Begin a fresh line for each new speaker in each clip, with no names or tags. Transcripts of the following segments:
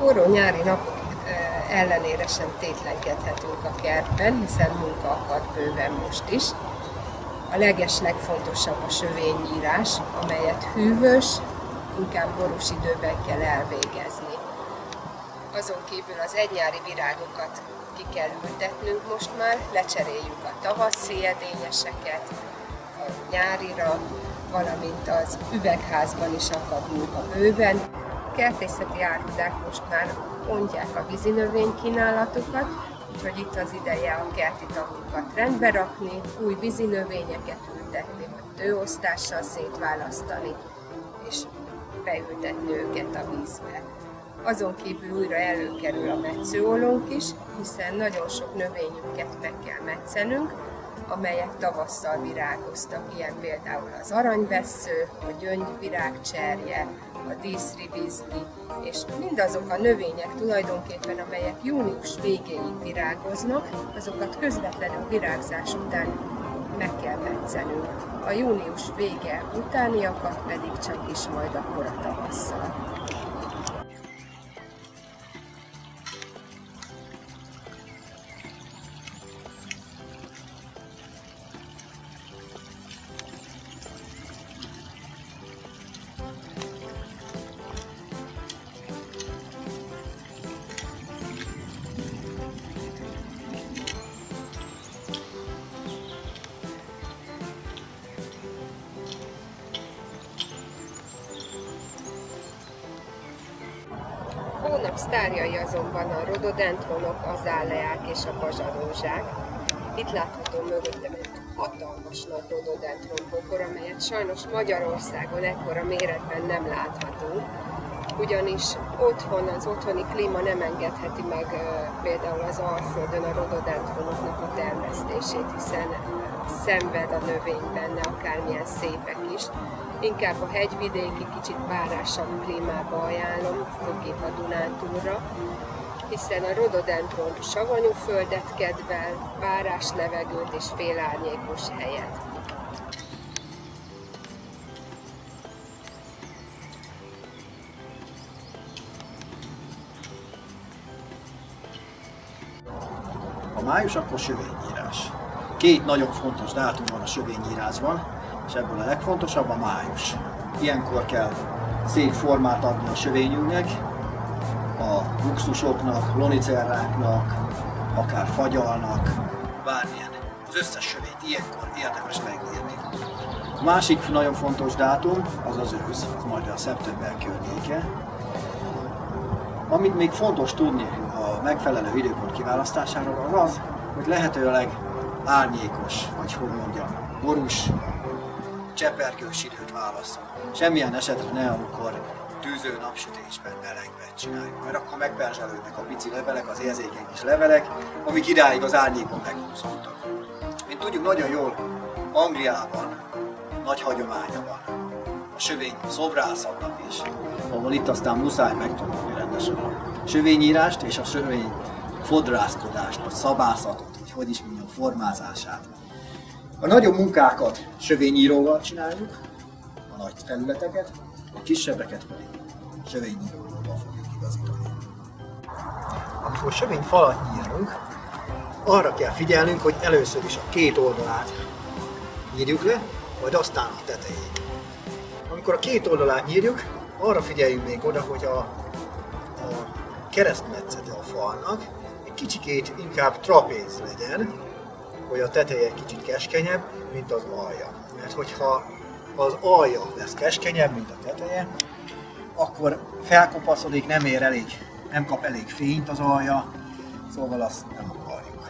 forró nyári napok ellenére sem tétlenkedhetünk a kertben, hiszen munka akad bőven most is. A legeslegfontosabb a sövényírás, amelyet hűvös, inkább borús időben kell elvégezni. Azon kívül az egynyári virágokat ki kell ültetnünk most már, lecseréljük a tavaszi edényeseket a nyárira, valamint az üvegházban is akad munka bőven. A kertészeti árudák most már ontják a vízinövénykínálatokat, úgyhogy itt az ideje a kerti tankokat rendbe rakni, új vízinövényeket ültetni, vagy tőosztással szétválasztani, és beültetni őket a vízbe. Azon kívül újra előkerül a metszőolónk is, hiszen nagyon sok növényünket meg kell metszenünk, amelyek tavasszal virágoztak, ilyen például az aranyvessző, a gyöngyvirágcserje, a díszribizli, és mindazok a növények tulajdonképpen, amelyek június végéig virágoznak, azokat közvetlenül virágzás után meg kell metszenünk. A június vége utániakat pedig csak is majd akkor a tavasszal. Hónap sztárjai azonban a rododendronok, azaleák és a bazsarózsák. Itt látható mögöttem egy hatalmas nagy rododendronbokor, amelyet sajnos Magyarországon ekkora méretben nem láthatunk, ugyanis otthon az otthoni klíma nem engedheti meg például az Alföldön a rododendronoknak a termesztését, hiszen szenved a növény benne, akármilyen szépek is. Inkább a hegyvidéki, kicsit párásabb klímába ajánlom, főképp a Dunántúlra, hiszen a rododendron savanyú földet kedvel, párás levegőt és félárnyékos helyet.
A május akkor sövényírás. Két nagyon fontos dátum van a sövényírásban, és ebből a legfontosabb a május. Ilyenkor kell szép formát adni a sövényünknek, a buxusoknak, lonicelláknak, akár fagyalnak, bármilyen. Az összes sövényt ilyenkor érdemes megírni. A másik nagyon fontos dátum az az ősz, majd a szeptember környéke. Amit még fontos tudni a megfelelő időpont kiválasztásáról az az, hogy lehetőleg árnyékos, vagy hogy mondjam, borús, csepergős időt válaszol. Semmilyen esetre ne, amikor tűző napsütésben melegben csináljuk, mert akkor megperzselődnek a pici levelek, az érzékeny kis levelek, amik idáig az árnyékban meghúzódtak. Mint tudjuk nagyon jól, Angliában nagy hagyománya van a sövény szobrászatnak is, ahol itt aztán muszáj megtanulni rendesen a sövényírást és a sövény fodrászkodást, vagy szabászatot, hogy is mondjam, formázását. A nagyobb munkákat sövényíróval csináljuk, a nagy felületeket, a kisebbeket pedig sövényíróval fogjuk igazítani. Amikor sövényfalat nyírunk, arra kell figyelnünk, hogy először is a két oldalát nyírjuk le, majd aztán a tetejét. Amikor a két oldalát nyírjuk, arra figyeljünk még oda, hogy a keresztmetszete a falnak egy kicsikét inkább trapéz legyen, hogy a teteje kicsit keskenyebb, mint az alja. Mert hogyha az alja lesz keskenyebb, mint a teteje, akkor felkopaszodik, nem kap elég fényt az alja, szóval azt nem akarjuk.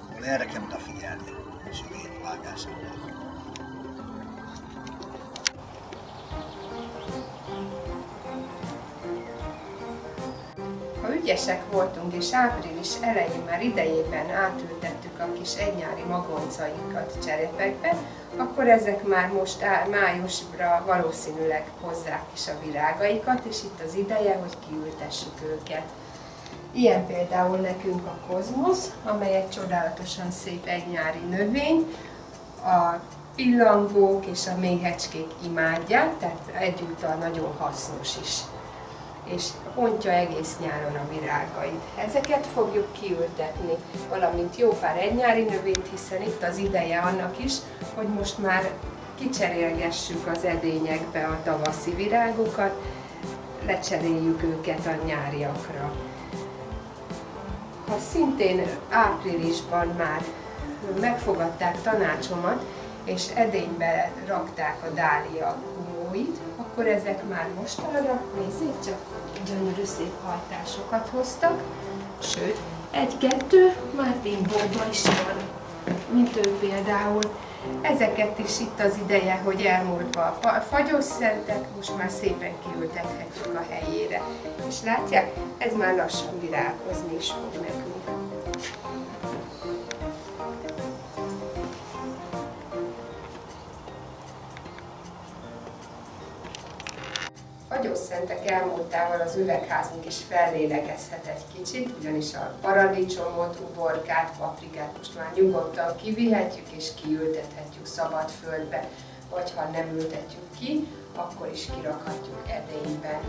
Szóval erre kell odafigyelni a sövényvágásában.
Ha ügyesek voltunk és április elején már idejében átültettük a kis egynyári magoncainkat cserepekbe, akkor ezek már most májusra valószínűleg hozzák is a virágaikat, és itt az ideje, hogy kiültessük őket. Ilyen például nekünk a kozmosz, amely egy csodálatosan szép egynyári növény. A pillangók és a méhecskék imádják, tehát egyúttal nagyon hasznos is. és ontja egész nyáron a virágait. Ezeket fogjuk kiültetni, valamint jó pár egynyári növényt, hiszen itt az ideje annak is, hogy most már kicserélgessük az edényekbe a tavaszi virágokat, lecseréljük őket a nyáriakra. Ha szintén áprilisban már megfogadták tanácsomat, és edénybe rakták a dália gumóit, akkor ezek már mostanra, nézzék csak, gyönyörű szép hajtásokat hoztak, sőt, egy-kettő már bimbóban is van, mint ő például. Ezeket is itt az ideje, hogy elmúltva a fagyos szentek, most már szépen kiültethetjük a helyére. És látják, ez már lassan virágozni is fog nekünk. Fagyos szentek elmúltával az üvegházunk is fellélegezhet egy kicsit, ugyanis a paradicsomot, uborkát, paprikát most már nyugodtan kivihetjük és kiültethetjük szabad földbe, vagy ha nem ültetjük ki, akkor is kirakhatjuk edényben.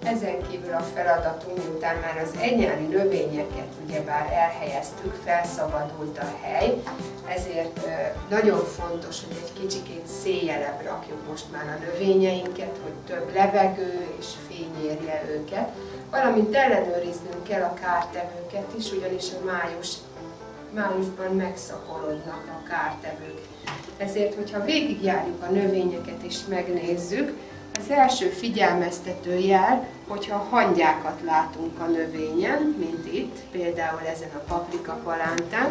Ezen kívül a feladatunk, miután már az egynyári növényeket ugyebár elhelyeztük, felszabadult a hely, ezért nagyon fontos, hogy egy kicsikét széljelebb rakjuk most már a növényeinket, hogy több levegő és fény érje őket, valamint ellenőriznünk kell a kártevőket is, ugyanis a májusban megszaporodnak a kártevők. Ezért, hogyha végigjárjuk a növényeket és megnézzük, az első figyelmeztető jel, hogyha hangyákat látunk a növényen, mint itt, például ezen a paprika palántán,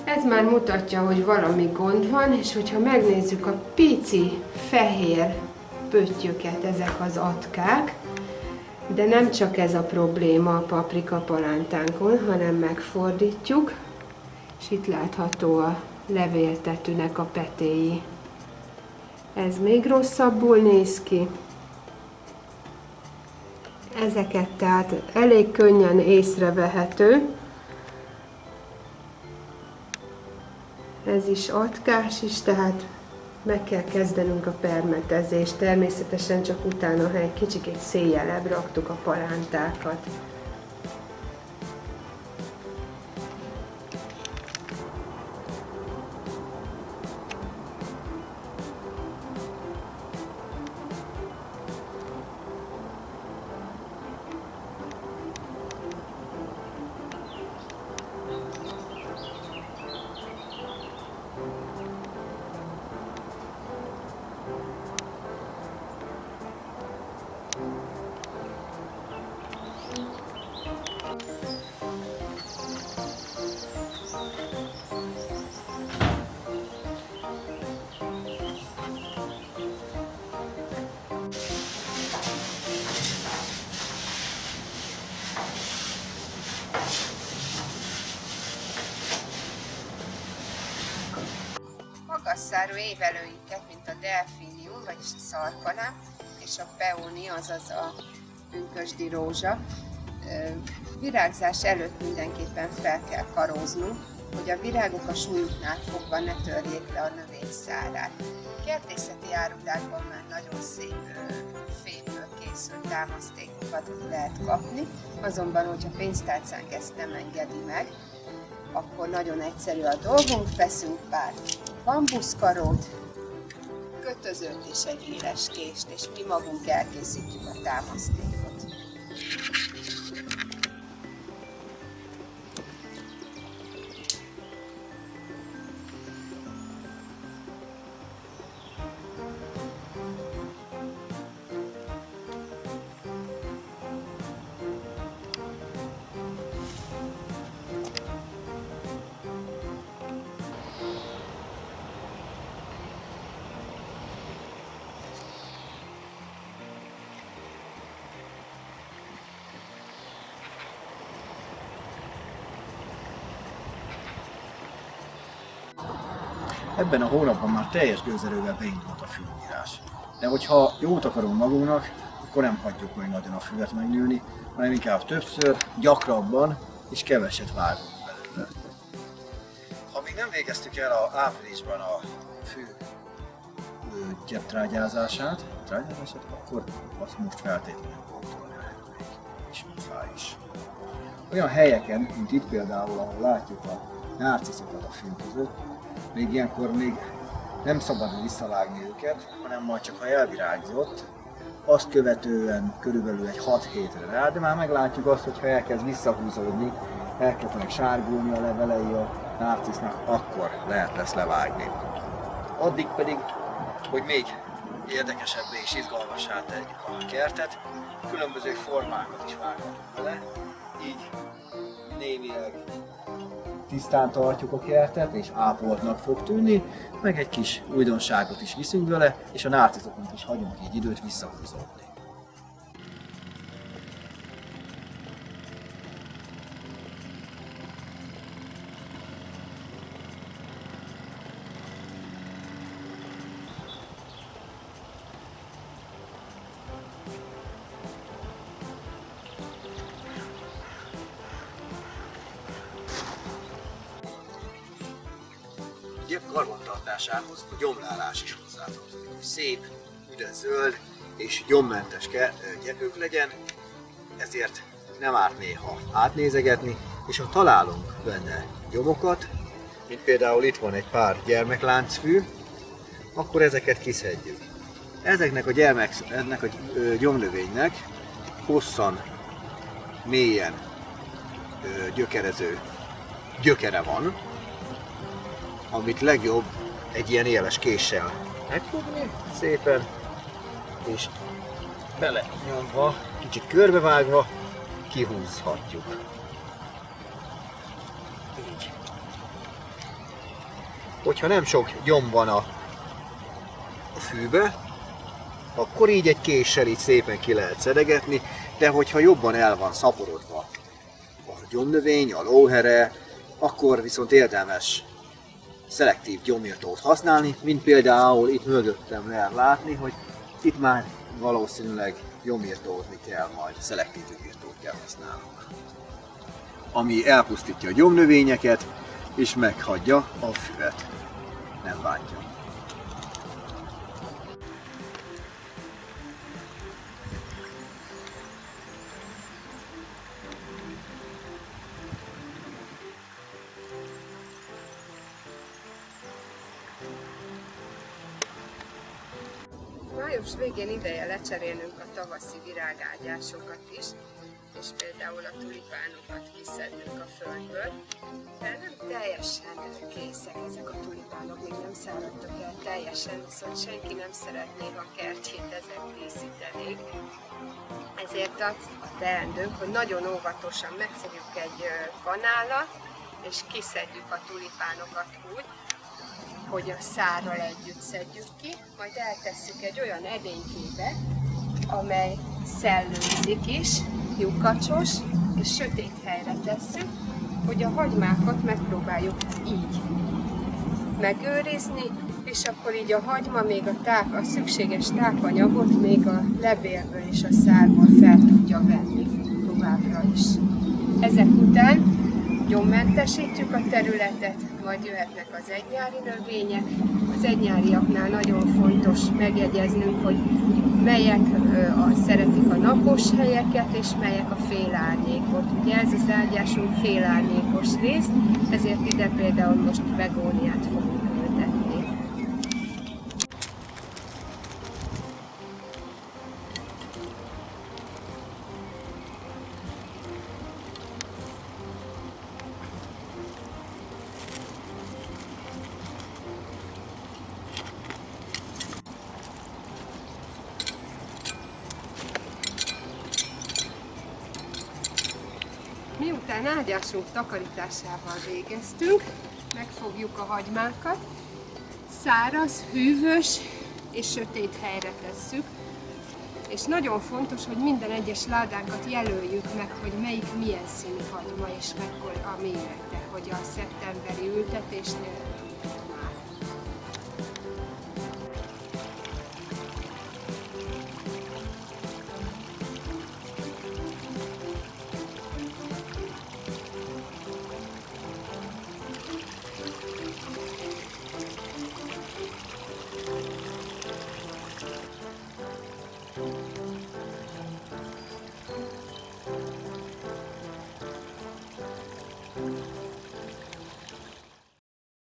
ez már mutatja, hogy valami gond van, és hogyha megnézzük a pici fehér pöttyöket, ezek az atkák, de nem csak ez a probléma a paprika palántánkon, hanem megfordítjuk, és itt látható a levéltetőnek a petéi. Ez még rosszabbul néz ki. Ezeket tehát elég könnyen észrevehető. Ez is atkás is, tehát meg kell kezdenünk a permetezést. Természetesen csak utána, ha egy kicsikét széljelebb raktuk a palántákat. Magasszáró évelőinket, mint a delfínium, vagyis a szarkanám, és a peóni, azaz a pünkösdi rózsa, virágzás előtt mindenképpen fel kell karóznunk, hogy a virágok a súlyuknál fogva ne törjék le a növény szárát. Kertészeti árudákban már nagyon szép fémből készült támasztékokat lehet kapni, azonban, hogyha pénztárcánk ezt nem engedi meg, akkor nagyon egyszerű a dolgunk, veszünk pár bambuszkarót, kötözőt és egy éles kést, és mi magunk elkészítjük a támasztékot.
Ebben a hónapban már teljes gőzerővel beindult a fűnyírás. De hogyha jót akarunk magunknak, akkor nem hagyjuk meg nagyon a füvet megnőni, hanem inkább többször, gyakrabban és keveset vágunk belőle. Ha még nem végeztük el áprilisban a fű gyeptrágyázását, trágyázását, akkor azt most feltétlenül pótolni lehet még, és muszáj is. Olyan helyeken, mint itt például, ahol látjuk a nárciszokat a fű között, még ilyenkor nem szabad visszavágni őket, hanem majd csak ha elvirágzott, azt követően körülbelül egy 6 hétre rá, de már meglátjuk azt, hogy ha elkezd visszahúzódni, elkezdenek sárgulni a levelei a nárcisznak, akkor lesz levágni. Addig pedig, hogy még érdekesebbé és izgalmassá tegyük a kertet, különböző formákat is vághatunk vele, így némileg tisztán tartjuk a kertet, és ápoltnak fog tűnni, meg egy kis újdonságot is viszünk vele, és a nárciszoknak is hagyunk így időt visszahúzódni. A gyep karbantartásához a gyomlálás is hozzátartozik, hogy szép, üde zöld és gyommentes gyepünk legyen, ezért nem árt néha átnézegetni, és ha találunk benne gyomokat, mint például itt van egy pár gyermekláncfű, akkor ezeket kiszedjük. Ennek a gyomnövénynek hosszan, mélyen gyökerező gyökere van, amit legjobb egy ilyen éles késsel megfogni szépen, és belenyomva, kicsit körbevágva kihúzhatjuk. Így. Hogyha nem sok gyom van a fűbe, akkor így egy késsel így szépen ki lehet szedegetni, de hogyha jobban el van szaporodva a gyomnövény, a lóhere, akkor viszont érdemes szelektív gyomírtót használni, mint például itt mögöttem lehet látni, hogy itt már valószínűleg gyomírtózni kell, majd szelektív gyomírtót kell használnunk, ami elpusztítja a gyomnövényeket és meghagyja a füvet, nem bántja.
Május végén ideje lecserélnünk a tavaszi virágágyásokat is, és például a tulipánokat kiszednünk a földből, de nem teljesen készek ezek a tulipánok, még nem száradtak el teljesen, viszont senki nem szeretné, ha a kertjét ezek díszítenék. Ezért a teendőnk, hogy nagyon óvatosan megfogjuk egy kanálat, és kiszedjük a tulipánokat úgy, hogy a szárral együtt szedjük ki, majd eltesszük egy olyan edénykébe, amely szellőzik is, lyukacsos, és sötét helyre tesszük, hogy a hagymákat megpróbáljuk így megőrizni, és akkor így a hagyma még a szükséges tápanyagot még a levélből és a szárból fel tudja venni továbbra is. Ezek után gyommentesítjük a területet, majd jöhetnek az egynyári növények. Az egynyáriaknál nagyon fontos megjegyeznünk, hogy melyek szeretik a napos helyeket, és melyek a félárnyékot. Ugye ez az ágyásunk félárnyékos rész, ezért ide például most begóniát fogunk ültetni. Miután ágyásunk takarításával végeztünk, megfogjuk a hagymákat, száraz, hűvös és sötét helyre tesszük, és nagyon fontos, hogy minden egyes ládánkat jelöljük meg, hogy melyik milyen színű hagyma és mekkora a mérete, hogy a szeptemberi ültetésnél